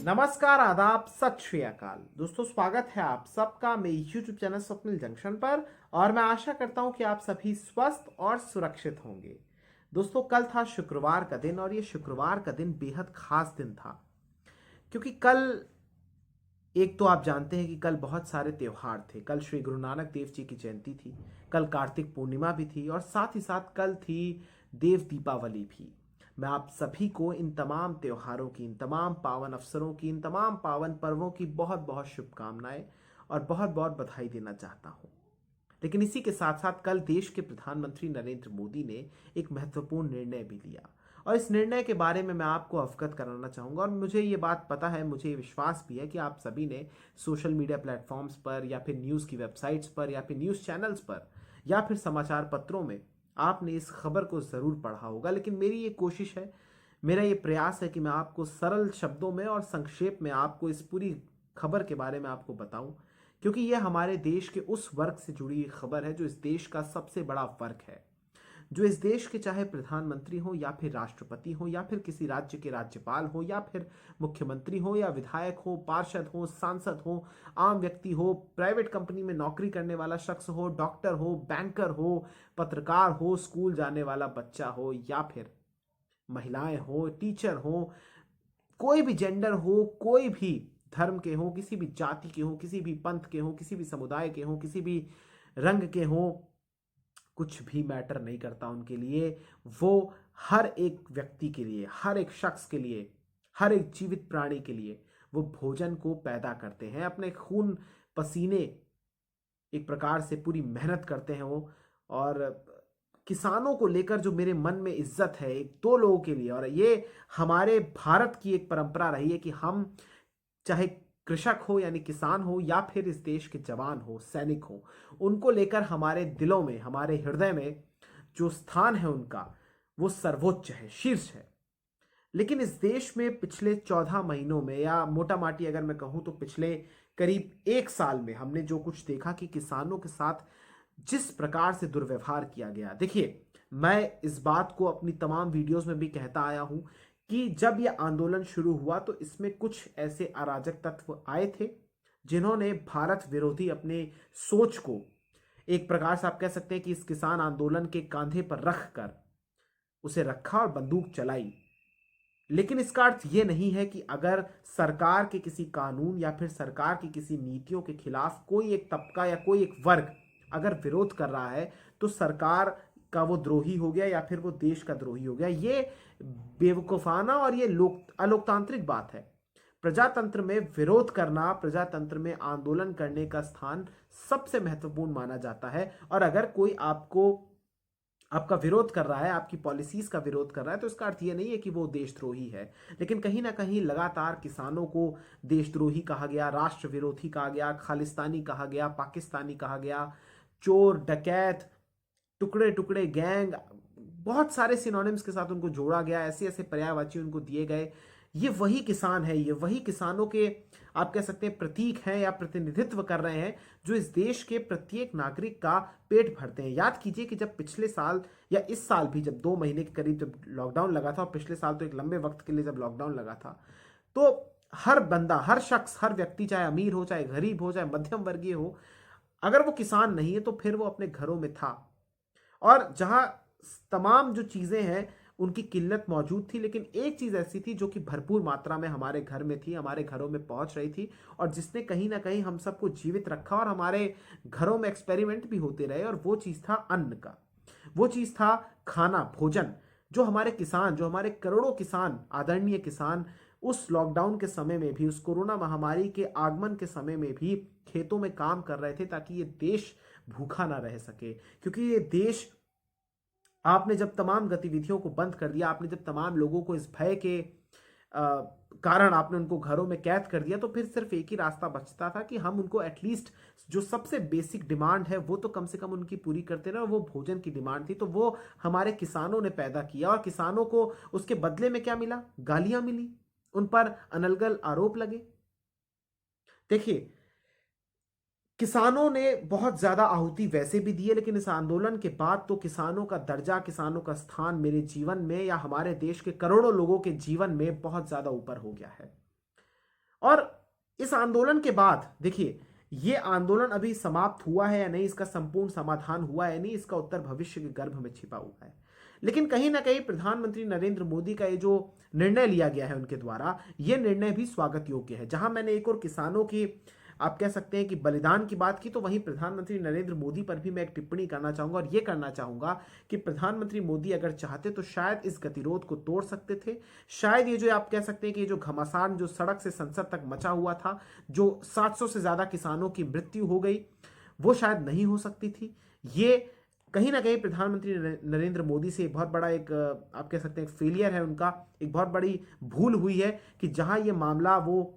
नमस्कार, आदाब, सत श्री अकाल। दोस्तों, स्वागत है आप सबका मेरे यूट्यूब चैनल स्वप्निल जंक्शन पर। और मैं आशा करता हूं कि आप सभी स्वस्थ और सुरक्षित होंगे। दोस्तों, कल था शुक्रवार का दिन और ये शुक्रवार का दिन बेहद खास दिन था, क्योंकि कल एक तो आप जानते हैं कि कल बहुत सारे त्योहार थे। कल श्री गुरु नानक देव जी की जयंती थी, कल कार्तिक पूर्णिमा भी थी और साथ ही साथ कल थी देव दीपावली भी। मैं आप सभी को इन तमाम त्योहारों की, इन तमाम पावन अवसरों की, इन तमाम पावन पर्वों की बहुत बहुत शुभकामनाएं और बहुत बहुत बधाई देना चाहता हूं। लेकिन इसी के साथ साथ कल देश के प्रधानमंत्री नरेंद्र मोदी ने एक महत्वपूर्ण निर्णय भी लिया और इस निर्णय के बारे में मैं आपको अवगत कराना चाहूंगा। और मुझे ये बात पता है, मुझे ये विश्वास भी है कि आप सभी ने सोशल मीडिया प्लेटफॉर्म्स पर या फिर न्यूज़ की वेबसाइट्स पर या फिर न्यूज़ चैनल्स पर या फिर समाचार पत्रों में आपने इस खबर को ज़रूर पढ़ा होगा। लेकिन मेरी ये कोशिश है, मेरा ये प्रयास है कि मैं आपको सरल शब्दों में और संक्षेप में आपको इस पूरी खबर के बारे में आपको बताऊं, क्योंकि यह हमारे देश के उस वर्ग से जुड़ी खबर है जो इस देश का सबसे बड़ा वर्ग है, जो इस देश के चाहे प्रधानमंत्री हो या फिर राष्ट्रपति हो या फिर किसी राज्य के राज्यपाल हो या फिर मुख्यमंत्री हो या विधायक हो, पार्षद हो, सांसद हो, आम व्यक्ति हो, प्राइवेट कंपनी में नौकरी करने वाला शख्स हो, डॉक्टर हो, बैंकर हो, पत्रकार हो, स्कूल जाने वाला बच्चा हो या फिर महिलाएं हो, टीचर हो, कोई भी जेंडर हो, कोई भी धर्म के हो, किसी भी जाति के हो, किसी भी पंथ के हो, किसी भी समुदाय के हो, किसी भी रंग के हो, कुछ भी मैटर नहीं करता उनके लिए। वो हर एक व्यक्ति के लिए, हर एक शख्स के लिए, हर एक जीवित प्राणी के लिए वो भोजन को पैदा करते हैं, अपने खून पसीने एक प्रकार से पूरी मेहनत करते हैं वो। और किसानों को लेकर जो मेरे मन में इज्जत है एक दो लोगों के लिए, और ये हमारे भारत की एक परंपरा रही है कि हम चाहे कृषक हो यानी किसान हो या फिर इस देश के जवान हो, सैनिक हो, उनको लेकर हमारे दिलों में, हमारे हृदय में जो स्थान है उनका, वो सर्वोच्च है, शीर्ष है। लेकिन इस देश में पिछले 14 महीनों में, या मोटा माटी अगर मैं कहूं तो पिछले करीब एक साल में, हमने जो कुछ देखा कि किसानों के साथ जिस प्रकार से दुर्व्यवहार किया गया। देखिए, मैं इस बात को अपनी तमाम वीडियोस में भी कहता आया हूं कि जब यह आंदोलन शुरू हुआ तो इसमें कुछ ऐसे अराजक तत्व आए थे जिन्होंने भारत विरोधी अपने सोच को एक प्रकार से आप कह सकते हैं कि इस किसान आंदोलन के कांधे पर रख कर उसे रखा और बंदूक चलाई। लेकिन इसका अर्थ यह नहीं है कि अगर सरकार के किसी कानून या फिर सरकार की किसी नीतियों के खिलाफ कोई एक तबका या कोई एक वर्ग अगर विरोध कर रहा है तो सरकार का वो द्रोही हो गया या फिर वो देश का द्रोही हो गया। ये बेवकूफाना और ये अलोकतांत्रिक बात है। प्रजातंत्र में विरोध करना, प्रजातंत्र में आंदोलन करने का स्थान सबसे महत्वपूर्ण माना जाता है। और अगर कोई आपका विरोध कर रहा है, आपकी पॉलिसीज का विरोध कर रहा है, तो इसका अर्थ यह नहीं है कि वो देशद्रोही है। लेकिन कहीं ना कहीं लगातार किसानों को देशद्रोही कहा गया, राष्ट्र विरोधी कहा गया, खालिस्तानी कहा गया, पाकिस्तानी कहा गया, चोर, डकैत, टुकड़े टुकड़े गैंग, बहुत सारे सिनोनिम्स के साथ उनको जोड़ा गया, ऐसे ऐसे पर्यायवाची उनको दिए गए। ये वही किसान है, ये वही किसानों के आप कह सकते हैं प्रतीक हैं या प्रतिनिधित्व कर रहे हैं, जो इस देश के प्रत्येक नागरिक का पेट भरते हैं। याद कीजिए कि जब पिछले साल या इस साल भी जब 2 महीने के करीब जब लॉकडाउन लगा था, और पिछले साल तो एक लंबे वक्त के लिए जब लॉकडाउन लगा था, तो हर बंदा, हर शख्स, हर व्यक्ति, चाहे अमीर हो, चाहे गरीब हो, चाहे मध्यम वर्गीय हो, अगर वो किसान नहीं है तो फिर वो अपने घरों में था। और जहां तमाम जो चीजें हैं उनकी किल्लत मौजूद थी, लेकिन एक चीज ऐसी थी जो कि भरपूर मात्रा में हमारे घर में थी, हमारे घरों में पहुंच रही थी, और जिसने कहीं ना कहीं हम सबको जीवित रखा और हमारे घरों में एक्सपेरिमेंट भी होते रहे। और वो चीज था अन्न का, वो चीज था खाना, भोजन। जो हमारे किसान, जो हमारे करोड़ों किसान, आदरणीय किसान, उस लॉकडाउन के समय में भी, उस कोरोना महामारी के आगमन के समय में भी खेतों में काम कर रहे थे ताकि ये देश भूखा ना रह सके। क्योंकि ये देश, आपने जब तमाम गतिविधियों को बंद कर दिया, आपने जब तमाम लोगों को इस भय के कारण आपने उनको घरों में कैद कर दिया, तो फिर सिर्फ एक ही रास्ता बचता था कि हम उनको एटलीस्ट जो सबसे बेसिक डिमांड है वो तो कम से कम उनकी पूरी करते रहे। और वो भोजन की डिमांड थी, तो वो हमारे किसानों ने पैदा किया। और किसानों को उसके बदले में क्या मिला? गालियां मिली, उन पर अनलगल आरोप लगे। देखिए, किसानों ने बहुत ज्यादा आहुति वैसे भी दी है, लेकिन इस आंदोलन के बाद तो किसानों का दर्जा, किसानों का स्थान मेरे जीवन में या हमारे देश के करोड़ों लोगों के जीवन में बहुत ज्यादा ऊपर हो गया है। और इस आंदोलन के बाद देखिए, ये आंदोलन अभी समाप्त हुआ है या नहीं, इसका संपूर्ण समाधान हुआ है नहीं, इसका उत्तर भविष्य के गर्भ में छिपा हुआ है। लेकिन कहीं ना कहीं प्रधानमंत्री नरेंद्र मोदी का ये जो निर्णय लिया गया है उनके द्वारा, ये निर्णय भी स्वागत योग्य है। जहां मैंने एक और किसानों की, आप कह सकते हैं कि बलिदान की बात की, तो वहीं प्रधानमंत्री नरेंद्र मोदी पर भी मैं एक टिप्पणी करना चाहूंगा और यह करना चाहूंगा कि प्रधानमंत्री मोदी अगर चाहते तो शायद इस गतिरोध को तोड़ सकते थे। शायद ये जो आप कह सकते हैं कि ये जो घमासान जो सड़क से संसद तक मचा हुआ था, जो 700 से ज्यादा किसानों की मृत्यु हो गई, वो शायद नहीं हो सकती थी। ये कहीं ना कहीं प्रधानमंत्री नरेंद्र मोदी से बहुत बड़ा एक, आप कह सकते हैं, फेलियर है उनका, एक बहुत बड़ी भूल हुई है कि जहां ये मामला वो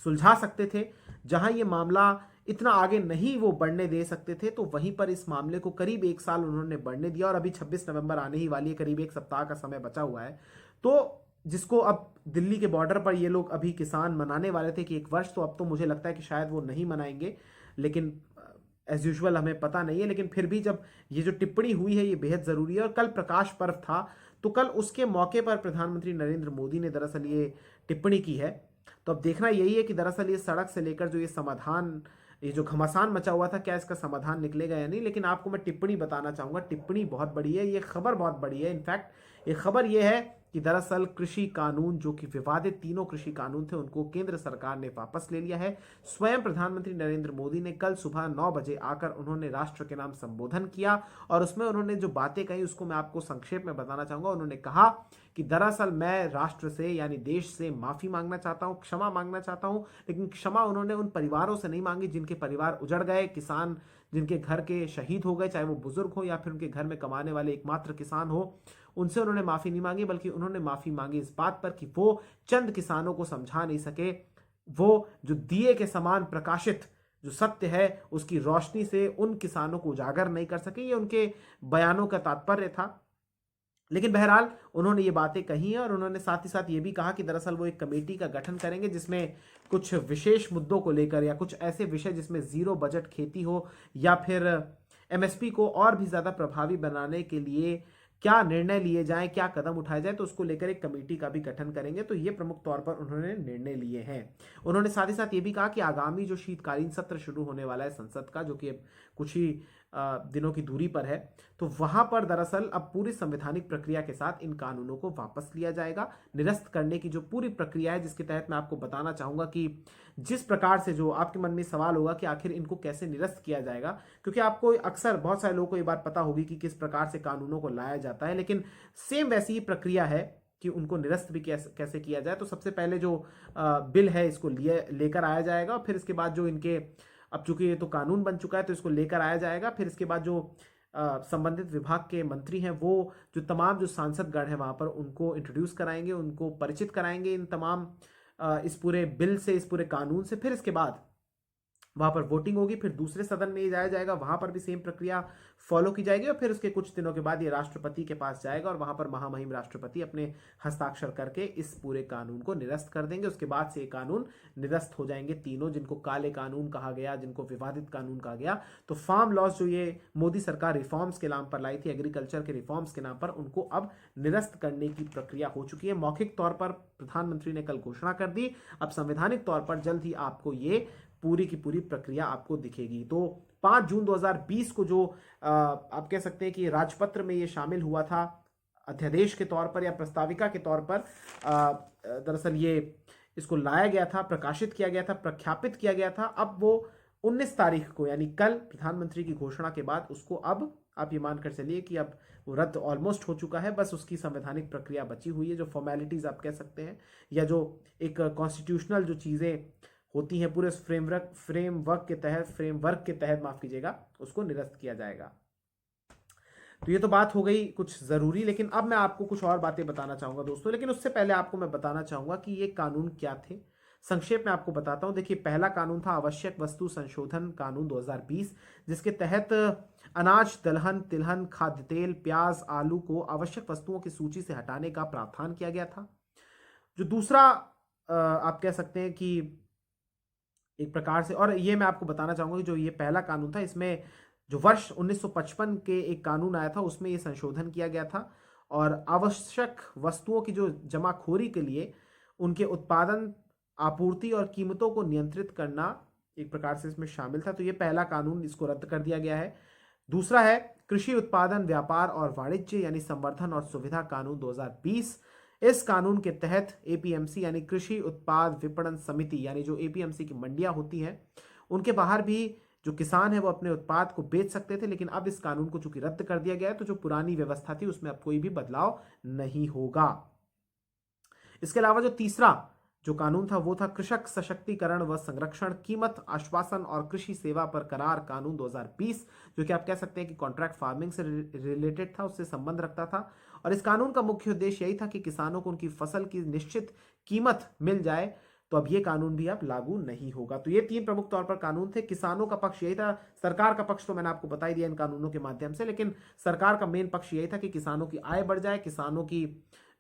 सुलझा सकते थे, जहां ये मामला इतना आगे नहीं वो बढ़ने दे सकते थे, तो वहीं पर इस मामले को करीब 1 साल उन्होंने बढ़ने दिया। और अभी 26 नवंबर आने ही वाली है, करीब 1 सप्ताह का समय बचा हुआ है, तो जिसको अब दिल्ली के बॉर्डर पर ये लोग अभी किसान मनाने वाले थे कि 1 वर्ष, तो अब तो मुझे लगता है कि शायद वो नहीं मनाएंगे। लेकिन एज यूजुअल हमें पता नहीं है, लेकिन फिर भी जब ये जो टिप्पणी हुई है ये बेहद जरूरी है। और कल प्रकाश पर्व था, तो कल उसके मौके पर प्रधानमंत्री नरेंद्र मोदी ने दरअसल ये टिप्पणी की है। तो अब देखना यही है कि दरअसल ये सड़क से लेकर जो ये समाधान, ये जो घमासान मचा हुआ था, क्या इसका समाधान निकलेगा या नहीं। लेकिन आपको मैं टिप्पणी बताना चाहूंगा, टिप्पणी बहुत बड़ी है, ये खबर बहुत बड़ी है। इनफैक्ट ये खबर ये है कि दरअसल कृषि कानून, जो कि विवादित तीनों कृषि कानून थे, उनको केंद्र सरकार ने वापस ले लिया है। स्वयं प्रधानमंत्री नरेंद्र मोदी ने कल सुबह 9 बजे आकर उन्होंने राष्ट्र के नाम संबोधन किया और उसमें उन्होंने जो बातें कही उसको मैं आपको संक्षेप में बताना चाहूंगा। उन्होंने कहा कि दरअसल मैं राष्ट्र से यानी देश से माफी मांगना चाहता हूं, क्षमा मांगना चाहता हूं। लेकिन क्षमा उन्होंने उन परिवारों से नहीं मांगी जिनके परिवार उजड़ गए, किसान जिनके घर के शहीद हो गए, चाहे वो बुजुर्ग हो या फिर उनके घर में कमाने वाले एकमात्र किसान हो, उनसे उन्होंने माफी नहीं मांगी। बल्कि उन्होंने माफी मांगी इस बात पर कि वो चंद किसानों को समझा नहीं सके, वो जो दिए के समान प्रकाशित जो सत्य है उसकी रोशनी से उन किसानों को उजागर नहीं कर सके। ये उनके बयानों का तात्पर्य था। लेकिन बहरहाल उन्होंने ये बातें कही हैं और उन्होंने साथ ही साथ ये भी कहा कि दरअसल वो एक कमेटी का गठन करेंगे जिसमें कुछ विशेष मुद्दों को लेकर या कुछ ऐसे विषय जिसमें जीरो बजट खेती हो या फिर एमएसपी को और भी ज्यादा प्रभावी बनाने के लिए क्या निर्णय लिए जाएं, क्या कदम उठाए जाए, तो उसको लेकर एक कमेटी का भी गठन करेंगे। तो ये प्रमुख तौर पर उन्होंने निर्णय लिए हैं। उन्होंने साथ ही साथ ये भी कहा कि आगामी जो शीतकालीन सत्र शुरू होने वाला है संसद का, जो कि कुछ ही दिनों की दूरी पर है, तो वहां पर दरअसल अब पूरी संवैधानिक प्रक्रिया के साथ इन कानूनों को वापस लिया जाएगा। निरस्त करने की जो पूरी प्रक्रिया है, जिसके तहत मैं आपको बताना चाहूंगा कि जिस प्रकार से, जो आपके मन में सवाल होगा कि आखिर इनको कैसे निरस्त किया जाएगा, क्योंकि आपको अक्सर बहुत सारे लोगों को ये बात पता होगी कि किस प्रकार से कानूनों को लाया जाता है, लेकिन सेम वैसी ही प्रक्रिया है कि उनको निरस्त भी कैसे किया जाए। तो सबसे पहले जो बिल है इसको लेकर आया जाएगा, और फिर इसके बाद जो इनके, अब चूंकि ये तो कानून बन चुका है तो इसको लेकर आया जाएगा। फिर इसके बाद जो संबंधित विभाग के मंत्री हैं वो जो तमाम जो सांसदगण हैं वहां पर उनको इंट्रोड्यूस कराएंगे, उनको परिचित कराएंगे इन तमाम इस पूरे बिल से, इस पूरे कानून से। फिर इसके बाद वहां पर वोटिंग होगी, फिर दूसरे सदन में ये जाया जाएगा, वहां पर भी सेम प्रक्रिया फॉलो की जाएगी और फिर उसके कुछ दिनों के बाद ये राष्ट्रपति के पास जाएगा और वहां पर महामहिम राष्ट्रपति अपने हस्ताक्षर करके इस पूरे कानून को निरस्त कर देंगे। उसके बाद से ये कानून निरस्त हो जाएंगे तीनों, जिनको काले कानून कहा गया, जिनको विवादित कानून कहा गया। तो फार्म लॉज जो ये मोदी सरकार रिफॉर्म्स के नाम पर लाई थी, एग्रीकल्चर के रिफॉर्म्स के नाम पर, उनको अब निरस्त करने की प्रक्रिया हो चुकी है। मौखिक तौर पर प्रधानमंत्री ने कल घोषणा कर दी, अब संवैधानिक तौर पर जल्द ही आपको ये पूरी की पूरी प्रक्रिया आपको दिखेगी। तो 5 जून 2020 को जो आप कह सकते हैं कि राजपत्र में ये शामिल हुआ था अध्यादेश के तौर पर या प्रस्ताविका के तौर पर, दरअसल ये इसको लाया गया था, प्रकाशित किया गया था, प्रख्यापित किया गया था। अब वो 19 तारीख को, यानी कल प्रधानमंत्री की घोषणा के बाद उसको अब आप ये मानकर चलिए कि अब वो रद्द ऑलमोस्ट हो चुका है। बस उसकी संवैधानिक प्रक्रिया बची हुई है, जो फॉर्मेलिटीज आप कह सकते हैं या जो एक कॉन्स्टिट्यूशनल जो चीजें होती हैं पूरे फ्रेमवर्क के तहत माफ कीजिएगा, उसको निरस्त किया जाएगा। तो ये तो बात हो गई कुछ जरूरी, लेकिन अब मैं आपको कुछ और बातें बताना चाहूंगा दोस्तों। लेकिन उससे पहले आपको मैं बताना चाहूंगा कि ये कानून क्या थे। संक्षेप में आपको बताता हूं। देखिए, पहला कानून था आवश्यक वस्तु संशोधन कानून 2020, जिसके तहत अनाज, दलहन, तिलहन, खाद्य तेल, प्याज, आलू को आवश्यक वस्तुओं की सूची से हटाने का प्रावधान किया गया था। जो दूसरा आप कह सकते हैं कि एक प्रकार से, और ये मैं आपको बताना चाहूंगा कि जो ये पहला कानून था, इसमें जो वर्ष 1955 के एक कानून आया था उसमें ये संशोधन किया गया था और आवश्यक वस्तुओं की जो जमाखोरी के लिए उनके उत्पादन, आपूर्ति और कीमतों को नियंत्रित करना एक प्रकार से इसमें शामिल था। तो ये पहला कानून, इसको रद्द कर दिया गया है। दूसरा है कृषि उत्पादन व्यापार और वाणिज्य यानी संवर्धन और सुविधा कानून 2020। इस कानून के तहत एपीएमसी यानी कृषि उत्पाद विपणन समिति, यानी जो एपीएमसी की मंडियां होती हैं, उनके बाहर भी जो किसान है वो अपने उत्पाद को बेच सकते थे। लेकिन अब इस कानून को चूंकि रद्द कर दिया गया है, तो जो पुरानी व्यवस्था थी उसमें अब कोई भी बदलाव नहीं होगा। इसके अलावा जो तीसरा जो कानून था वो था कृषक सशक्तिकरण व संरक्षण कीमत आश्वासन और कृषि सेवा पर करार कानून 2020, जो कि आप कह सकते हैं कि कॉन्ट्रैक्ट फार्मिंग से रिलेटेड था, उससे संबंध रखता था। और इस कानून का मुख्य उद्देश्य यही था कि किसानों को उनकी फसल की निश्चित कीमत मिल जाए। तो अब ये कानून भी अब लागू नहीं होगा। तो ये तीन प्रमुख तौर पर कानून थे। किसानों का पक्ष यही था, सरकार का पक्ष तो मैंने आपको बता ही दिया इन कानूनों के माध्यम से, लेकिन सरकार का मेन पक्ष यही था कि किसानों की आय बढ़ जाए, किसानों की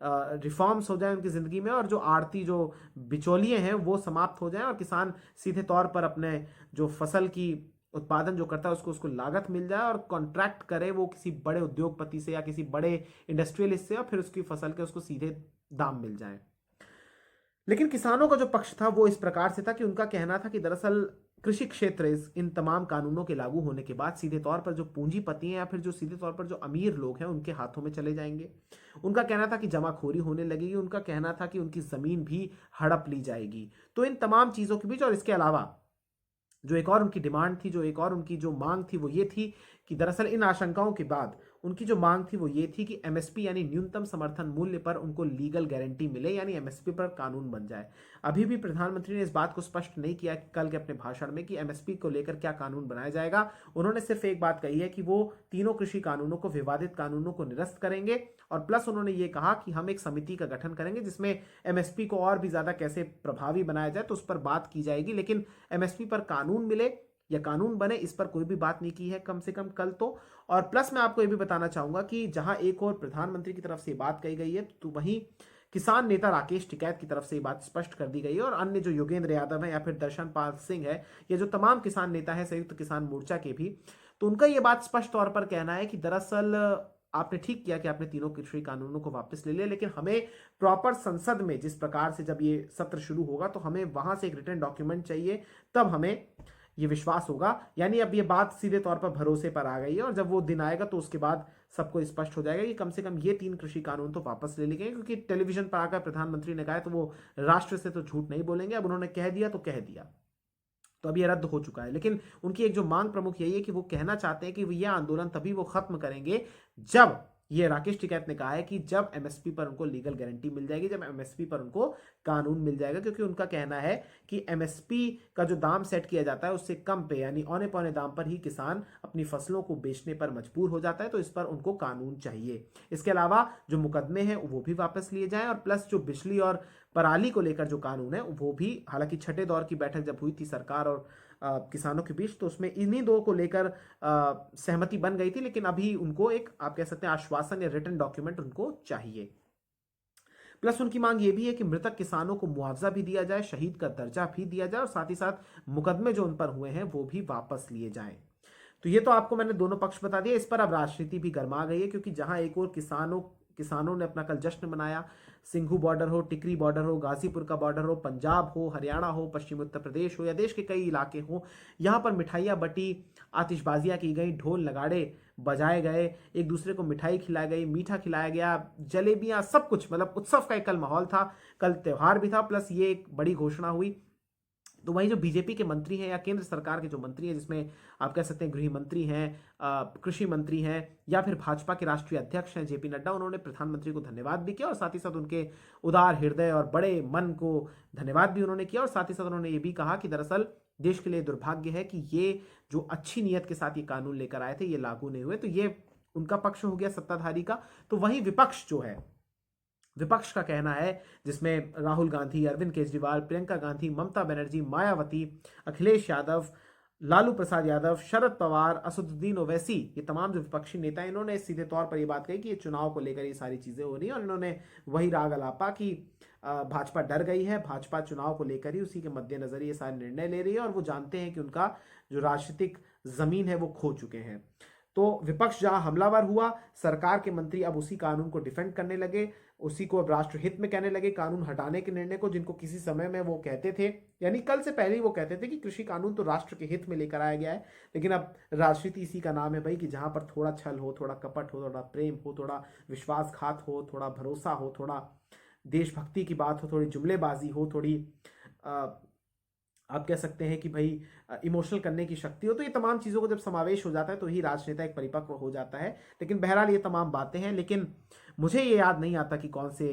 रिफॉर्म्स हो जाए उनकी जिंदगी में, और जो आड़ती जो बिचौलिए हैं वो समाप्त हो जाए और किसान सीधे तौर पर अपने जो फसल की उत्पादन जो करता है उसको लागत मिल जाए और कॉन्ट्रैक्ट करे वो किसी बड़े उद्योगपति से या किसी बड़े इंडस्ट्रियलिस्ट से, और फिर उसकी फसल के उसको सीधे दाम मिल जाए। लेकिन किसानों का जो पक्ष था वो इस प्रकार से था कि उनका कहना था कि दरअसल कृषि क्षेत्र इन तमाम कानूनों के लागू होने के बाद सीधे तौर पर जो पूंजीपति हैं या फिर जो सीधे तौर पर जो अमीर लोग हैं उनके हाथों में चले जाएंगे। उनका कहना था कि जमाखोरी होने लगेगी, उनका कहना था कि उनकी जमीन भी हड़प ली जाएगी। तो इन तमाम चीजों के बीच, और इसके अलावा जो एक और उनकी डिमांड थी, जो एक और उनकी जो मांग थी वो ये थी कि दरअसल इन आशंकाओं के बाद उनकी जो मांग थी वो ये थी कि एमएसपी यानी न्यूनतम समर्थन मूल्य पर उनको लीगल गारंटी मिले, यानी एमएसपी पर कानून बन जाए। अभी भी प्रधानमंत्री ने इस बात को स्पष्ट नहीं किया कल के अपने भाषण में कि एमएसपी को लेकर क्या कानून बनाया जाएगा। उन्होंने सिर्फ एक बात कही है कि वो तीनों कृषि कानूनों को, विवादित कानूनों को निरस्त करेंगे, और प्लस उन्होंने ये कहा कि हम एक समिति का गठन करेंगे जिसमें एमएसपी को और भी ज्यादा कैसे प्रभावी बनाया जाए तो उस पर बात की जाएगी। लेकिन एमएसपी पर कानून मिले या कानून बने, इस पर कोई भी बात नहीं की है कम से कम कल तो। और प्लस मैं आपको ये भी बताना चाहूंगा कि जहां एक और प्रधानमंत्री की तरफ से बात कही गई है, तो वहीं किसान नेता राकेश टिकैत की तरफ से ये बात स्पष्ट कर दी गई है, और अन्य जो योगेंद्र यादव है या फिर दर्शन पाल सिंह है, ये जो तमाम किसान नेता है संयुक्त किसान मोर्चा के भी, तो उनका ये बात स्पष्ट तौर पर कहना है कि दरअसल आपने ठीक किया कि आपने तीनों कृषि कानूनों को वापस ले लिया, लेकिन हमें प्रॉपर संसद में जिस प्रकार से जब ये सत्र शुरू होगा तो हमें वहां से एक रिटर्न डॉक्यूमेंट चाहिए, तब हमें ये विश्वास होगा। यानी अब ये बात सीधे तौर पर भरोसे पर आ गई है, और जब वो दिन आएगा तो उसके बाद सबको स्पष्ट हो जाएगा कि कम से कम ये तीन कृषि कानून तो वापस ले लिए गए। क्योंकि टेलीविजन पर आकर प्रधानमंत्री ने कहा तो वो राष्ट्र से तो झूठ नहीं बोलेंगे, अब उन्होंने कह दिया तो कह दिया, तो अब ये रद्द हो चुका है। लेकिन उनकी एक जो मांग प्रमुख यही है कि वो कहना चाहते हैं कि ये आंदोलन तभी वो खत्म करेंगे जब, ये राकेश टिकैत ने कहा है कि जब एमएसपी पर उनको लीगल गारंटी मिल जाएगी, जब एमएसपी पर उनको कानून मिल जाएगा। क्योंकि उनका कहना है कि एमएसपी का जो दाम सेट किया जाता है उससे कम पे, यानी औने पौने दाम पर ही किसान अपनी फसलों को बेचने पर मजबूर हो जाता है, तो इस पर उनको कानून चाहिए। इसके अलावा जो मुकदमे हैं वो भी वापस लिए जाएं, और प्लस जो बिजली और पराली को लेकर जो कानून है वो भी, हालांकि छठे दौर की बैठक जब हुई थी सरकार और किसानों के बीच, तो उसमें इन्हीं दो को लेकर सहमति बन गई थी, लेकिन अभी उनको एक, आप कह सकते हैं, आश्वासन या रिटन डॉक्यूमेंट उनको चाहिए। प्लस उनकी मांग ये भी है कि मृतक किसानों को मुआवजा भी दिया जाए, शहीद का दर्जा भी दिया जाए, और साथ ही साथ मुकदमे जो उन पर हुए हैं वो भी वापस लिए जाएं। तो ये तो आपको मैंने दोनों पक्ष बता दिए। इस पर अब राजनीति भी गर्मा गई है, क्योंकि जहां एक और किसानों ने अपना कल जश्न मनाया, सिंघू बॉर्डर हो, टिकरी बॉर्डर हो, गाजीपुर का बॉर्डर हो, पंजाब हो, हरियाणा हो, पश्चिमी उत्तर प्रदेश हो, या देश के कई इलाके हो, यहाँ पर मिठाइयाँ बटी, आतिशबाजियाँ की गई, ढोल नगाड़े बजाए गए, एक दूसरे को मिठाई खिलाई गई, मीठा खिलाया गया, जलेबियाँ, सब कुछ, मतलब उत्सव का एक कल माहौल था। कल त्यौहार भी था, प्लस ये एक बड़ी घोषणा हुई। तो वहीं जो बीजेपी के मंत्री हैं या केंद्र सरकार के जो मंत्री हैं, जिसमें आप कह सकते हैं गृह मंत्री हैं, कृषि मंत्री हैं, या फिर भाजपा के राष्ट्रीय अध्यक्ष हैं जेपी नड्डा, उन्होंने प्रधानमंत्री को धन्यवाद भी किया, और साथ ही साथ उनके उदार हृदय और बड़े मन को धन्यवाद भी उन्होंने किया। और साथ ही साथ उन्होंने ये भी कहा कि दरअसल देश के लिए दुर्भाग्य है कि ये जो अच्छी नीयत के साथ ये कानून लेकर आए थे ये लागू नहीं हुए। तो ये उनका पक्ष हो गया सत्ताधारी का। तो वहीं विपक्ष जो है, विपक्ष का कहना है, जिसमें राहुल गांधी, अरविंद केजरीवाल, प्रियंका गांधी, ममता बनर्जी, मायावती, अखिलेश यादव, लालू प्रसाद यादव, शरद पवार, असदुद्दीन ओवैसी, ये तमाम जो विपक्षी नेता हैं, इन्होंने सीधे तौर पर ये बात कही कि ये चुनाव को लेकर ये सारी चीजें हो रही हैं, और इन्होंने वही राग अलापा कि भाजपा डर गई है, भाजपा चुनाव को लेकर ही उसी के मद्देनजर ये सारे निर्णय ले रही है, और वो जानते हैं कि उनका जो राजनीतिक जमीन है वो खो चुके हैं। तो विपक्ष जहां हमलावर हुआ, सरकार के मंत्री अब उसी कानून को डिफेंड करने लगे। उसी को अब राष्ट्रहित में कहने लगे, कानून हटाने के निर्णय को, जिनको किसी समय में वो कहते थे, यानी कल से पहले ही वो कहते थे कि कृषि कानून तो राष्ट्र के हित में लेकर आया गया है। लेकिन अब राजनीति इसी का नाम है भाई, कि जहां पर थोड़ा छल हो, थोड़ा कपट हो, थोड़ा प्रेम हो, थोड़ा विश्वासघात हो, थोड़ा भरोसा हो, थोड़ा देशभक्ति की बात हो, थोड़ी जुमलेबाजी हो, थोड़ी आप कह सकते हैं कि भाई इमोशनल करने की शक्ति हो, तो ये तमाम चीज़ों को जब समावेश हो जाता है तो ही राजनेता एक परिपक्व हो जाता है। लेकिन बहरहाल ये तमाम बातें हैं, लेकिन मुझे ये याद नहीं आता कि कौन से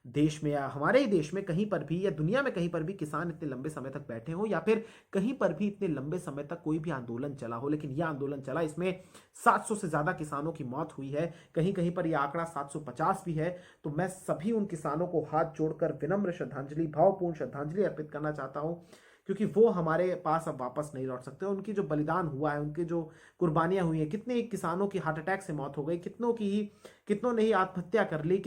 देश में या हमारे ही देश में कहीं पर भी या दुनिया में कहीं पर भी किसान इतने लंबे समय तक बैठे हों, या फिर कहीं पर भी इतने लंबे समय तक कोई भी आंदोलन चला हो। लेकिन यह आंदोलन चला, इसमें 700 से ज़्यादा किसानों की मौत हुई है, कहीं कहीं पर यह आंकड़ा 750 भी है। तो मैं सभी उन किसानों को हाथ जोड़कर विनम्र श्रद्धांजलि, भावपूर्ण श्रद्धांजलि अर्पित करना चाहता हूँ, क्योंकि वो हमारे पास अब वापस नहीं लौट सकते। उनकी जो बलिदान हुआ है, उनकी जो कुर्बानियां हुई हैं, कितने किसानों की हार्ट अटैक से मौत हो गई, कितनों ने ही आत्महत्या कर ली,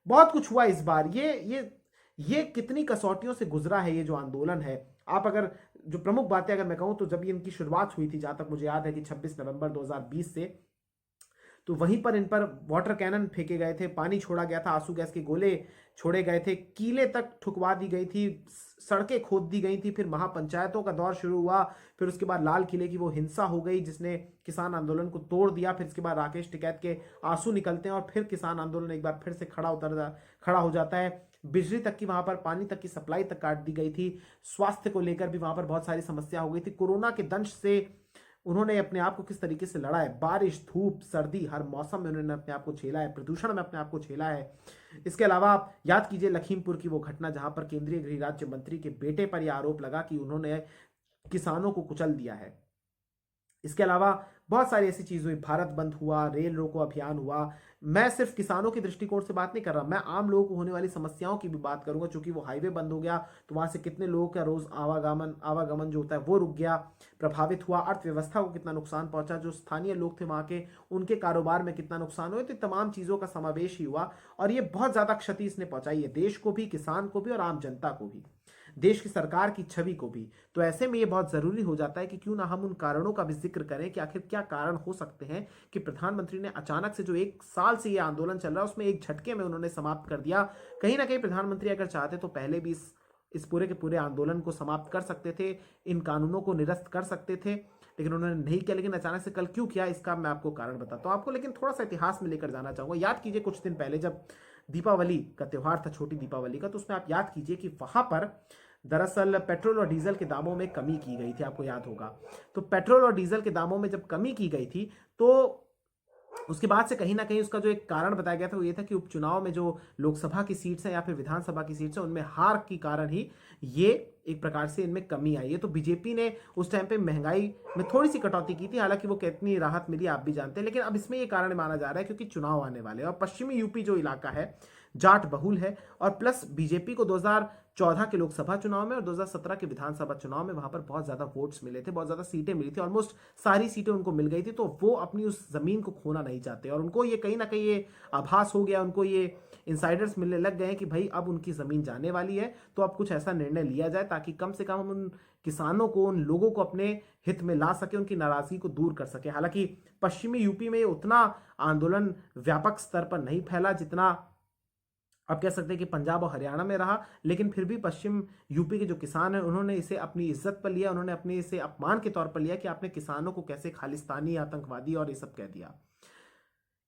बहुत कुछ हुआ इस बार। ये कितनी कसौटियों से गुजरा है ये जो आंदोलन है। आप अगर जो प्रमुख बातें अगर मैं कहूं, तो जब इनकी शुरुआत हुई थी, जहां तक मुझे याद है कि 26 नवंबर 2020 से, तो वहीं पर इन पर वाटर कैनन फेंके गए थे, पानी छोड़ा गया था, आंसू गैस के गोले छोड़े गए थे, कीले तक ठुकवा दी गई थी, सड़कें खोद दी गई थी, फिर महापंचायतों का दौर शुरू हुआ, फिर उसके बाद लाल किले की वो हिंसा हो गई जिसने किसान आंदोलन को तोड़ दिया, फिर इसके बाद राकेश टिकैत के आंसू निकलते हैं और फिर किसान आंदोलन एक बार फिर से खड़ा हो जाता है। बिजली तक की, वहां पर पानी तक की सप्लाई तक काट दी गई थी, स्वास्थ्य को लेकर भी वहां पर बहुत सारी समस्या हो गई थी। कोरोना के दंश से उन्होंने अपने आप को किस तरीके से लड़ा है, बारिश, धूप, सर्दी, हर मौसम में उन्होंने अपने आप को झेला है, प्रदूषण में अपने आप को झेला है। इसके अलावा आप याद कीजिए लखीमपुर की वो घटना, जहां पर केंद्रीय गृह राज्य मंत्री के बेटे पर यह आरोप लगा कि उन्होंने किसानों को कुचल दिया है। इसके अलावा बहुत सारी ऐसी चीज हुई, भारत बंद हुआ, रेल रोको अभियान हुआ। मैं सिर्फ किसानों के दृष्टिकोण से बात नहीं कर रहा, मैं आम लोगों को होने वाली समस्याओं की भी बात करूंगा। चूंकि वो हाईवे बंद हो गया तो वहां से कितने लोगों का रोज आवागमन जो होता है वो रुक गया, प्रभावित हुआ, अर्थव्यवस्था को कितना नुकसान पहुंचा, जो स्थानीय लोग थे वहां के, उनके कारोबार में कितना नुकसान हुआ। तो तमाम चीजों का समावेश ही हुआ और ये बहुत ज्यादा क्षति इसने पहुंचाई है, देश को भी, किसान को भी और आम जनता को भी, देश की सरकार की छवि को भी। तो ऐसे में ये बहुत जरूरी हो जाता है कि क्यों ना हम उन कारणों का भी जिक्र करें कि आखिर क्या कारण हो सकते हैं कि प्रधानमंत्री ने अचानक से, जो 1 साल से ये आंदोलन चल रहा है उसमें एक झटके में उन्होंने समाप्त कर दिया। कहीं ना कहीं प्रधानमंत्री अगर चाहते तो पहले भी इस पूरे के पूरे आंदोलन को समाप्त कर सकते थे, इन कानूनों को निरस्त कर सकते थे, लेकिन उन्होंने नहीं किया। लेकिन अचानक से कल क्यों किया, इसका मैं आपको कारण बताता हूं आपको, लेकिन थोड़ा सा इतिहास में लेकर जाना चाहूंगा। याद कीजिए कुछ दिन पहले जब दीपावली का त्योहार था, छोटी दीपावली का, तो उसमें आप याद कीजिए कि वहां पर दरअसल पेट्रोल और डीजल के दामों में कमी की गई थी, आपको याद होगा। तो पेट्रोल और डीजल के दामों में जब कमी की गई थी, तो उसके बाद से कहीं ना कहीं उसका जो एक कारण बताया गया था वो ये था कि उपचुनाव में जो लोकसभा की सीट्स हैं या फिर विधानसभा की सीट्स हैं, उनमें हार के कारण ही ये एक प्रकार से इनमें कमी आई है। तो बीजेपी ने उस टाइम पे महंगाई में थोड़ी सी कटौती की थी, हालांकि वो कितनी राहत मिली आप भी जानते हैं, लेकिन अब इसमें ये कारण माना जा रहा है क्योंकि चुनाव आने वाले हैं और पश्चिमी यूपी जो इलाका है जाट बहुल है, और प्लस बीजेपी को 2014 के लोकसभा चुनाव में और 2017 के विधानसभा चुनाव में वहां पर बहुत ज्यादा वोट्स मिले थे, बहुत ज्यादा सीटें मिली थी, ऑलमोस्ट सारी सीटें उनको मिल गई थी। तो वो अपनी उस जमीन को खोना नहीं चाहते और उनको ये कहीं ना कहीं ये आभास हो गया, उनको ये इनसाइडर्स मिलने लग गए हैं कि भाई अब उनकी जमीन जाने वाली है, तो अब कुछ ऐसा निर्णय लिया जाए ताकि कम से कम हम उन किसानों को, उन लोगों को अपने हित में ला सके, उनकी नाराजगी को दूर कर सके। हालांकि पश्चिमी यूपी में उतना आंदोलन व्यापक स्तर पर नहीं फैला जितना आप कह सकते हैं कि पंजाब और हरियाणा में रहा, लेकिन फिर भी पश्चिम यूपी के जो किसान हैं उन्होंने इसे अपनी इज्जत पर लिया, उन्होंने अपने इसे अपमान के तौर पर लिया कि आपने किसानों को कैसे खालिस्तानी, आतंकवादी और ये सब कह दिया।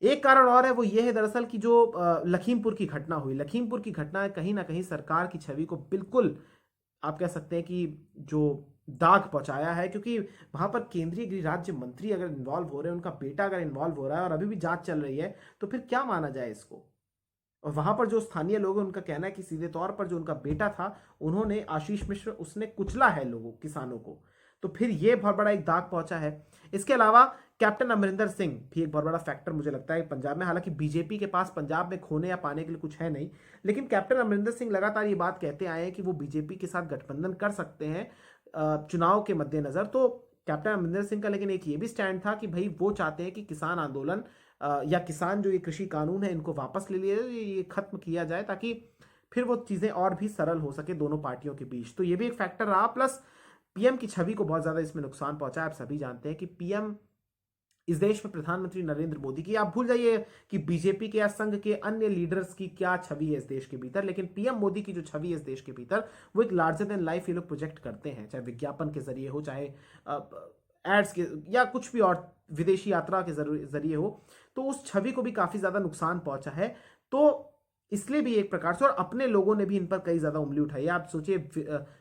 एक कारण और है, वो ये है दरअसल कि जो लखीमपुर की घटना हुई, लखीमपुर की घटना कहीं ना कहीं सरकार की छवि को बिल्कुल आप कह सकते हैं कि जो दाग पहुंचाया है, क्योंकि वहां पर केंद्रीय गृह राज्य मंत्री अगर इन्वॉल्व हो रहे हैं, उनका बेटा अगर इन्वॉल्व हो रहा है और अभी भी जांच चल रही है, तो फिर क्या माना जाए इसको। और वहां पर जो स्थानीय लोग हैं उनका कहना है कि सीधे तौर पर जो उनका बेटा था, उन्होंने आशीष मिश्र, उसने कुचला है लोगों, किसानों को, तो फिर ये बहुत बड़ा एक दाग पहुंचा है। इसके अलावा कैप्टन अमरिंदर सिंह भी एक बहुत बड़ा फैक्टर मुझे लगता है पंजाब में। हालांकि बीजेपी के पास पंजाब में खोने या पाने के लिए कुछ है नहीं, लेकिन कैप्टन अमरिंदर सिंह लगातार ये बात कहते आए हैं कि वो बीजेपी के साथ गठबंधन कर सकते हैं चुनाव के मद्देनजर। तो कैप्टन अमरिंदर सिंह का लेकिन एक ये भी स्टैंड था कि भाई वो चाहते हैं कि किसान आंदोलन या किसान जो ये कृषि कानून है इनको वापस ले लिया जाए, ये खत्म किया जाए, ताकि फिर वो चीजें और भी सरल हो सके दोनों पार्टियों के बीच। तो ये भी एक फैक्टर रहा। प्लस पीएम की छवि को बहुत ज्यादा इसमें नुकसान पहुंचा है। आप सभी जानते हैं कि पीएम इस देश में प्रधानमंत्री नरेंद्र मोदी की। आप भूल जाइए कि बीजेपी के या संघ के अन्य लीडर्स की क्या छवि है इस देश के भीतर, लेकिन पीएम मोदी की जो छवि है इस देश के भीतर, वो एक लार्जर देन लाइफ ये लोग प्रोजेक्ट करते हैं, चाहे विज्ञापन के जरिए हो, चाहे एड्स के या कुछ भी और विदेशी यात्रा के जरिए हो। तो उस छवि को भी काफी ज्यादा नुकसान पहुंचा है। तो इसलिए भी एक प्रकार से, और अपने लोगों ने भी इन पर कई ज्यादा उंगली उठाई है। आप सोचिए,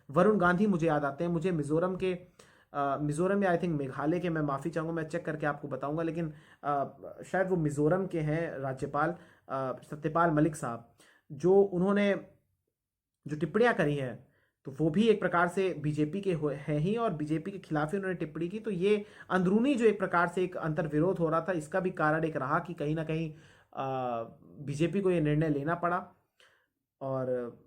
वरुण गांधी मुझे याद आते हैं, मुझे मिजोरम या आई थिंक मेघालय के, मैं माफी चाहूंगा, मैं चेक करके आपको बताऊंगा, लेकिन शायद वो मिजोरम के हैं राज्यपाल सत्यपाल मलिक साहब, जो उन्होंने जो टिप्पणियां करी हैं, तो वो भी एक प्रकार से बीजेपी के हैं ही, और बीजेपी के खिलाफ ही उन्होंने टिप्पणी की। तो ये अंदरूनी जो एक प्रकार से एक अंतर्विरोध हो रहा था, इसका भी कारण एक रहा कि कहीं ना कहीं बीजेपी को ये निर्णय लेना पड़ा। और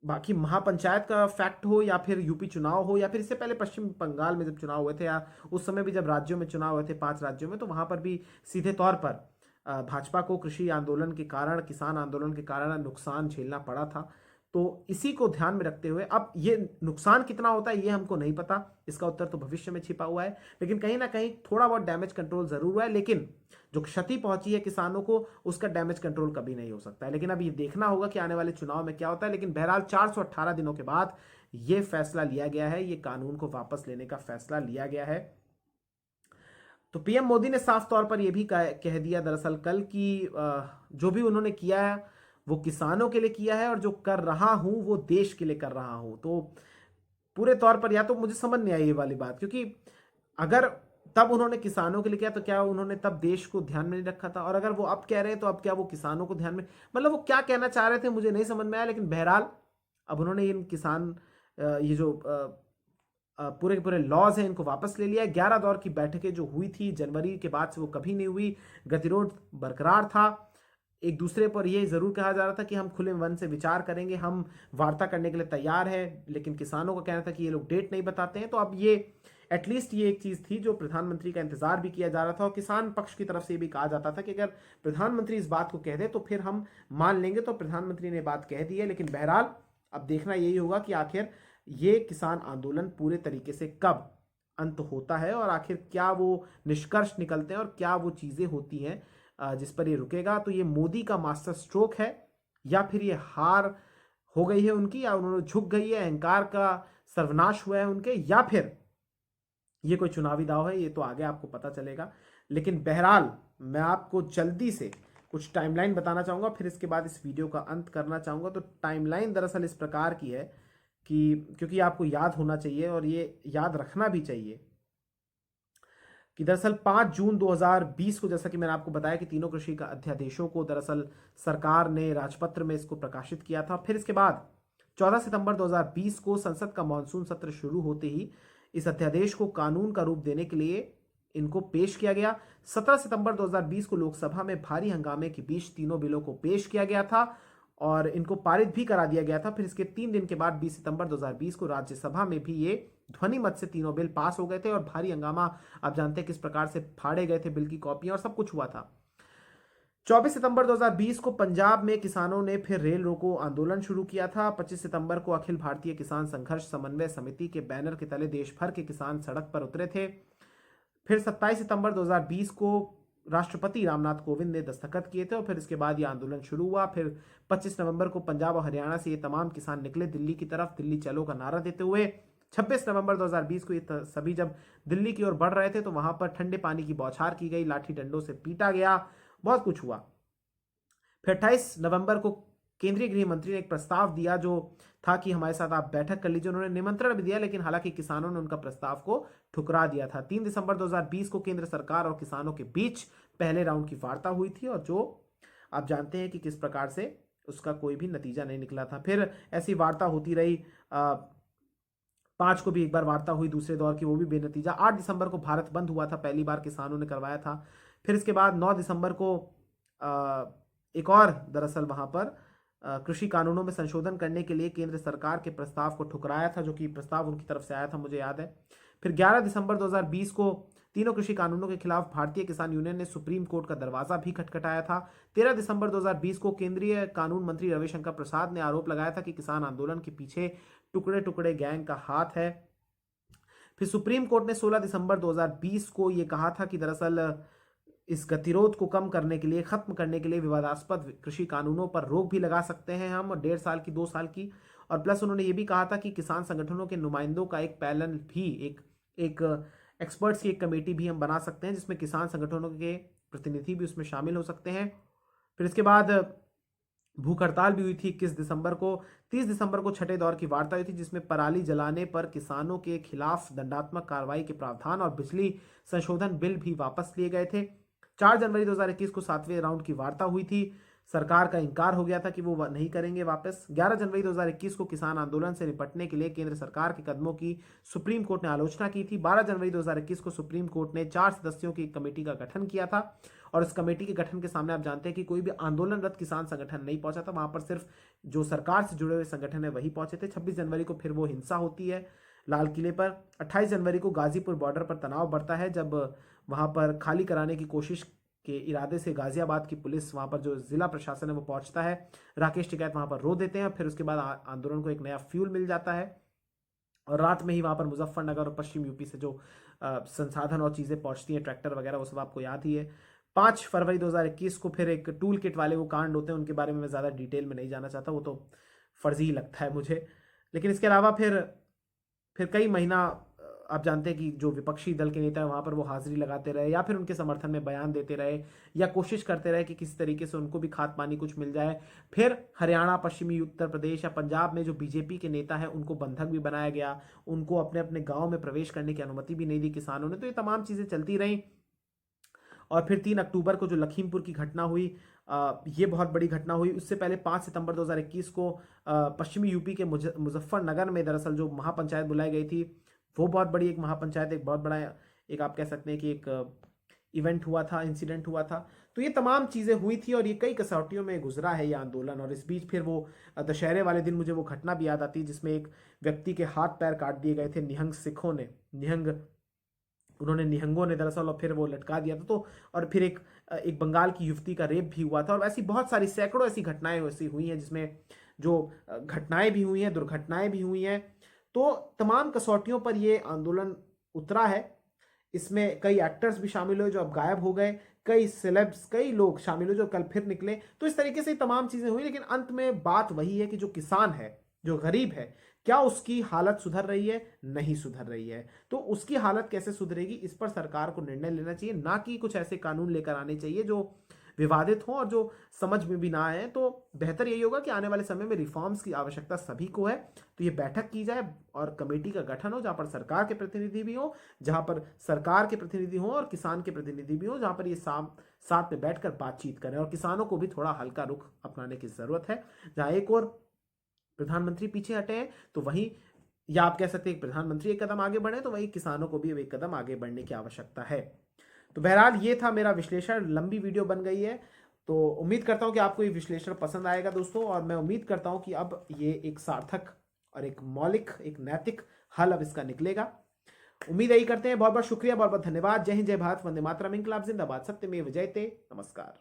बाकी महापंचायत का फैक्ट हो, या फिर यूपी चुनाव हो, या फिर इससे पहले पश्चिम बंगाल में जब चुनाव हुए थे, या उस समय भी जब राज्यों में चुनाव हुए थे 5 राज्यों में, तो वहां पर भी सीधे तौर पर भाजपा को कृषि आंदोलन के कारण, किसान आंदोलन के कारण नुकसान झेलना पड़ा था। तो इसी को ध्यान में रखते हुए, अब ये नुकसान कितना होता है ये हमको नहीं पता, इसका उत्तर तो भविष्य में छिपा हुआ है, लेकिन कहीं ना कहीं थोड़ा बहुत डैमेज कंट्रोल जरूर हुआ है। लेकिन जो क्षति पहुंची है किसानों को, उसका डैमेज कंट्रोल कभी नहीं हो सकता है। लेकिन अब ये देखना होगा कि आने वाले चुनाव में क्या होता है। लेकिन बहरहाल 418 दिनों के बाद ये फैसला लिया गया है, ये कानून को वापस लेने का फैसला लिया गया है। तो पीएम मोदी ने साफ तौर पर यह भी कह दिया दरअसल कल कि जो भी उन्होंने किया है वो किसानों के लिए किया है, और जो कर रहा हूं वो देश के लिए कर रहा हूं। तो पूरे तौर पर, या तो मुझे समझ नहीं आई ये वाली बात, क्योंकि अगर तब उन्होंने किसानों के लिए किया तो क्या उन्होंने तब देश को ध्यान में नहीं रखा था, और अगर वो अब कह रहे हैं तो अब क्या वो किसानों को ध्यान में, मतलब वो क्या कहना चाह रहे थे मुझे नहीं समझ में आया। लेकिन बहरहाल अब उन्होंने इन किसान ये जो पूरे के पूरे लॉज हैं इनको वापस ले लिया है। 11 दौर की बैठकें जो हुई थी जनवरी के बाद से वो कभी नहीं हुई, गतिरोध बरकरार था। एक दूसरे पर यह जरूर कहा जा रहा था कि हम खुले मन से विचार करेंगे, हम वार्ता करने के लिए तैयार हैं, लेकिन किसानों का कहना था कि ये लोग डेट नहीं बताते हैं। तो अब ये एटलीस्ट ये एक चीज थी जो प्रधानमंत्री का इंतजार भी किया जा रहा था, और किसान पक्ष की तरफ से भी कहा जाता था कि अगर प्रधानमंत्री इस बात को कह दे तो फिर हम मान लेंगे। तो प्रधानमंत्री ने बात कह दी है, लेकिन बहरहाल अब देखना यही होगा कि आखिर ये किसान आंदोलन पूरे तरीके से कब अंत होता है, और आखिर क्या वो निष्कर्ष निकलते हैं, और क्या वो चीजें होती हैं जिस पर ये रुकेगा। तो ये मोदी का मास्टर स्ट्रोक है, या फिर ये हार हो गई है उनकी, या उन्होंने झुक गई है, अहंकार का सर्वनाश हुआ है उनके, या फिर ये कोई चुनावी दाव है, ये तो आगे आपको पता चलेगा। लेकिन बहरहाल मैं आपको जल्दी से कुछ टाइमलाइन बताना चाहूंगा, फिर इसके बाद इस वीडियो का अंत करना चाहूंगा। तो टाइमलाइन दरअसल इस प्रकार की है कि, क्योंकि आपको याद होना चाहिए और ये याद रखना भी चाहिए, कि दरअसल 5 जून 2020 को, जैसा कि मैंने आपको बताया कि तीनों कृषि का अध्यादेशों को दरअसल सरकार ने राजपत्र में इसको प्रकाशित किया था। फिर इसके बाद 14 सितंबर 2020 को संसद का मानसून सत्र शुरू होते ही इस अध्यादेश को कानून का रूप देने के लिए इनको पेश किया गया। 17 सितंबर 2020 को लोकसभा में भारी हंगामे के बीच तीनों बिलों को पेश किया गया था और इनको पारित भी करा दिया गया था। फिर इसके 3 दिन के बाद 20 सितंबर 2020 को राज्यसभा में भी ये ध्वनि मत से तीनों बिल पास हो गए थे, और भारी हंगामा, आप जानते हैं किस प्रकार से फाड़े गए थे बिल की कॉपियां, और सब कुछ हुआ था। 24 सितंबर 2020 को पंजाब में किसानों ने फिर रेल रोको आंदोलन शुरू किया था। 25 सितंबर को अखिल भारतीय किसान संघर्ष समन्वय समिति के बैनर के तले देश भर के किसान सड़क पर उतरे थे। फिर 27 सितंबर 2020 को राष्ट्रपति रामनाथ कोविंद ने दस्तखत किए थे, और फिर इसके बाद ये आंदोलन शुरू हुआ। फिर 25 नवंबर को पंजाब और हरियाणा से ये तमाम किसान निकले दिल्ली की तरफ, दिल्ली चलो का नारा देते हुए। 26 नवंबर 2020 को ये सभी जब दिल्ली की ओर बढ़ रहे थे तो वहां पर ठंडे पानी की बौछार की गई, लाठी डंडों से पीटा गया, बहुत कुछ हुआ। फिर 28 नवंबर को केंद्रीय गृह मंत्री ने एक प्रस्ताव दिया जो था कि हमारे साथ आप बैठक कर लीजिए। उन्होंने निमंत्रण भी दिया, लेकिन हालांकि किसानों ने उनका प्रस्ताव को ठुकरा दिया था। 3 दिसंबर 2020 को केंद्र सरकार और किसानों के बीच पहले राउंड की वार्ता हुई थी, और जो आप जानते हैं कि किस प्रकार से उसका कोई भी नतीजा नहीं निकला था। फिर ऐसी वार्ता होती रही। 5 को भी एक बार वार्ता हुई दूसरे दौर की, वो भी बेनतीजा। 8 दिसंबर को भारत बंद हुआ था, पहली बार किसानों ने करवाया था। फिर इसके बाद 9 दिसंबर को एक और दरअसल वहां पर कृषि कानूनों में संशोधन करने के लिए केंद्र सरकार के प्रस्ताव को ठुकराया था, जो कि प्रस्ताव उनकी तरफ से आया था, मुझे याद है। फिर 11 दिसंबर 2020 को तीनों कृषि कानूनों के खिलाफ भारतीय किसान यूनियन ने सुप्रीम कोर्ट का दरवाजा भी खटखटाया था। 13 दिसंबर 2020 को केंद्रीय कानून मंत्री रविशंकर प्रसाद ने आरोप लगाया था कि किसान आंदोलन के पीछे टुकड़े टुकड़े गैंग का हाथ है। फिर सुप्रीम कोर्ट ने 16 दिसंबर 2020 को ये कहा था कि दरअसल इस गतिरोध को कम करने के लिए, खत्म करने के लिए विवादास्पद कृषि कानूनों पर रोक भी लगा सकते हैं हम, 1.5 साल की, 2 साल की। और प्लस उन्होंने ये भी कहा था कि किसान संगठनों के नुमाइंदों का एक पैनल भी, एक एक्सपर्ट्स की एक कमेटी भी हम बना सकते हैं, जिसमें किसान संगठनों के प्रतिनिधि भी उसमें शामिल हो सकते हैं। फिर इसके बाद भूख हड़ताल भी हुई थी 21 दिसंबर को। 30 दिसंबर को छठे दौर की वार्ता हुई थी, जिसमें पराली जलाने पर किसानों के खिलाफ दंडात्मक कार्रवाई के प्रावधान और बिजली संशोधन बिल भी वापस लिए गए थे। 4 जनवरी 2021 को 7वें राउंड की वार्ता हुई थी। सरकार का इंकार हो गया था कि वो नहीं करेंगे वापस। 11 जनवरी 2021 को किसान आंदोलन से निपटने के लिए केंद्र सरकार के कदमों की सुप्रीम कोर्ट ने आलोचना की थी। 12 जनवरी 2021 को सुप्रीम कोर्ट ने 4 सदस्यों की कमेटी का गठन किया था, और इस कमेटी के गठन के सामने आप जानते हैं कि कोई भी आंदोलनरत किसान संगठन नहीं पहुंचा था, वहां पर सिर्फ जो सरकार से जुड़े हुए संगठन है वही पहुंचे थे। 26 जनवरी को फिर वो हिंसा होती है लाल किले पर। 28 जनवरी को गाजीपुर बॉर्डर पर तनाव बढ़ता है, जब वहां पर खाली कराने की कोशिश के इरादे से गाजियाबाद की पुलिस, वहां पर जो जिला प्रशासन है वो पहुंचता है। राकेश टिकैत वहां पर रो देते हैं। फिर उसके बाद आंदोलन को एक नया फ्यूल मिल जाता है, और रात में ही वहां पर मुजफ्फरनगर और पश्चिम यूपी से जो संसाधन और चीजें पहुंचती हैं, ट्रैक्टर वगैरह, वो सब आपको याद ही है। 5 फरवरी 2021 को फिर एक टूल किट वाले वो कांड होते हैं, उनके बारे में मैं ज्यादा डिटेल में नहीं जाना चाहता, वो तो फर्जी ही लगता है मुझे। लेकिन इसके अलावा फिर कई महीना आप जानते हैं कि जो विपक्षी दल के नेता है वहां पर वो हाजिरी लगाते रहे, या फिर उनके समर्थन में बयान देते रहे, या कोशिश करते रहे कि किसी तरीके से उनको भी खाद पानी कुछ मिल जाए। फिर हरियाणा, पश्चिमी उत्तर प्रदेश या पंजाब में जो बीजेपी के नेता हैं उनको बंधक भी बनाया गया, उनको अपने अपने गांव में प्रवेश करने की अनुमति भी नहीं दी किसानों ने। तो ये तमाम चीजें चलती रही। और फिर 3 अक्टूबर को जो लखीमपुर की घटना हुई, ये बहुत बड़ी घटना हुई। उससे पहले 5 सितंबर 2021 को पश्चिमी यूपी के मुजफ्फरनगर में दरअसल जो महापंचायत बुलाई गई थी, वो बहुत बड़ी एक महापंचायत, एक बहुत बड़ा, एक आप कह सकते हैं कि एक इवेंट हुआ था, इंसिडेंट हुआ था। तो ये तमाम चीजें हुई थी, और ये कई कसौटियों में गुजरा है ये आंदोलन। और इस बीच फिर वो दशहरे वाले दिन मुझे वो घटना भी याद आती है, जिसमें एक व्यक्ति के हाथ पैर काट दिए गए थे निहंग सिखों ने, निहंगों ने दरअसल, और फिर वो लटका दिया था। तो और फिर एक बंगाल की युवती का रेप भी हुआ था। और ऐसी बहुत सारी सैकड़ों ऐसी घटनाएं ऐसी हुई हैं, जिसमें जो घटनाएं भी हुई हैं, दुर्घटनाएं भी हुई हैं। तो तमाम कसौटियों पर ये आंदोलन उतरा है। इसमें कई एक्टर्स भी शामिल हुए जो अब गायब हो गए, कई सेलेब्स, कई लोग शामिल हुए जो कल फिर निकले। तो इस तरीके से तमाम चीजें हुई, लेकिन अंत में बात वही है कि जो किसान है, जो गरीब है, क्या उसकी हालत सुधर रही है? नहीं सुधर रही है। तो उसकी हालत कैसे सुधरेगी, इस पर सरकार को निर्णय लेना चाहिए, ना कि कुछ ऐसे कानून लेकर आने चाहिए जो विवादित हो और जो समझ में भी ना आए। तो बेहतर यही होगा कि आने वाले समय में रिफॉर्म्स की आवश्यकता सभी को है, तो ये बैठक की जाए और कमेटी का गठन हो, जहां पर सरकार के प्रतिनिधि भी हो, जहां पर सरकार के प्रतिनिधि हो और किसान के प्रतिनिधि भी हो, जहां पर ये साथ में बैठकर बातचीत करें। और किसानों को भी थोड़ा हल्का रुख अपनाने की जरूरत है। जहां एक और प्रधानमंत्री पीछे हटे हैं, तो वहीं, या आप कह सकते हैं प्रधानमंत्री एक कदम आगे बढ़े, तो वहीं किसानों को भी एक कदम आगे बढ़ने की आवश्यकता है। तो बहरहाल ये था मेरा विश्लेषण। लंबी वीडियो बन गई है, तो उम्मीद करता हूं कि आपको ये विश्लेषण पसंद आएगा दोस्तों। और मैं उम्मीद करता हूं कि अब ये एक सार्थक और एक मौलिक, एक नैतिक हल अब इसका निकलेगा। उम्मीद यही करते हैं। बहुत बहुत शुक्रिया, बहुत बहुत धन्यवाद। जय हिंद, जय भारत, वंदे मातरम, इंकलाब जिंदाबाद, सत्यमेव जयते। नमस्कार।